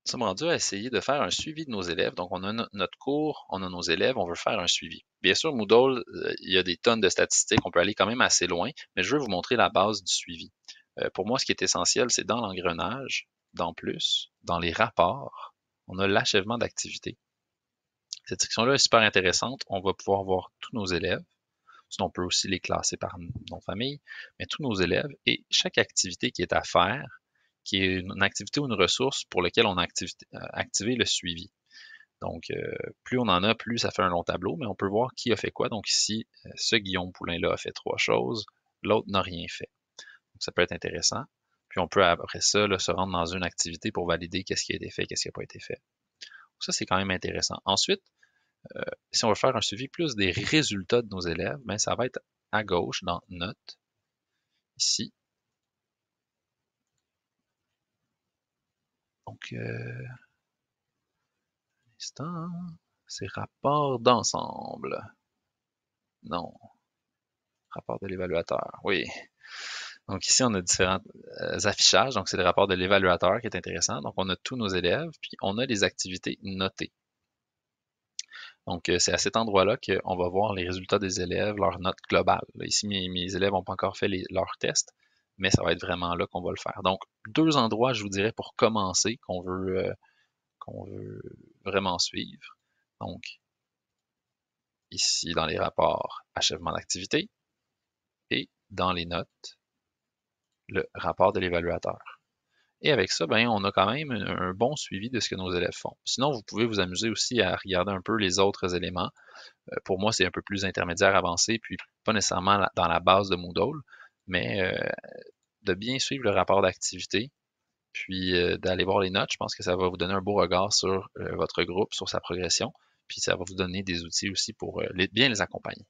Nous sommes rendus à essayer de faire un suivi de nos élèves. Donc, on a notre cours, on a nos élèves, on veut faire un suivi. Bien sûr, Moodle, il y a des tonnes de statistiques, on peut aller quand même assez loin, mais je veux vous montrer la base du suivi. Pour moi, ce qui est essentiel, c'est dans l'engrenage, dans plus, dans les rapports, on a l'achèvement d'activité. Cette section-là est super intéressante. On va pouvoir voir tous nos élèves. Sinon, on peut aussi les classer par nom de famille, mais tous nos élèves et chaque activité qui est à faire, qui est une activité ou une ressource pour laquelle on a activé le suivi. Donc, plus on en a, plus ça fait un long tableau, mais on peut voir qui a fait quoi. Donc ici, ce Guillaume Poulain-là a fait 3 choses, l'autre n'a rien fait. Donc, ça peut être intéressant. Puis on peut après ça là, se rendre dans une activité pour valider qu'est-ce qui a été fait, qu'est-ce qui n'a pas été fait. Donc, ça, c'est quand même intéressant. Ensuite, si on veut faire un suivi plus des résultats de nos élèves, ben, ça va être à gauche dans Notes, ici. Donc, instant, c'est rapport d'ensemble. Non, rapport de l'évaluateur. Oui. Donc ici, on a différents affichages. Donc, c'est le rapport de l'évaluateur qui est intéressant. Donc, on a tous nos élèves, puis on a les activités notées. Donc, c'est à cet endroit-là qu'on va voir les résultats des élèves, leur note globale. Là, ici, mes élèves n'ont pas encore fait leurs tests, mais ça va être vraiment là qu'on va le faire. Donc, 2 endroits, je vous dirais, pour commencer, qu'on veut vraiment suivre. Donc, ici, dans les rapports, achèvement d'activité, et dans les notes, le rapport de l'évaluateur. Et avec ça, ben, on a quand même un bon suivi de ce que nos élèves font. Sinon, vous pouvez vous amuser aussi à regarder un peu les autres éléments. Pour moi, c'est un peu plus intermédiaire avancé, puis pas nécessairement dans la base de Moodle, mais de bien suivre le rapport d'activité, puis d'aller voir les notes. Je pense que ça va vous donner un beau regard sur votre groupe, sur sa progression, puis ça va vous donner des outils aussi pour bien les accompagner.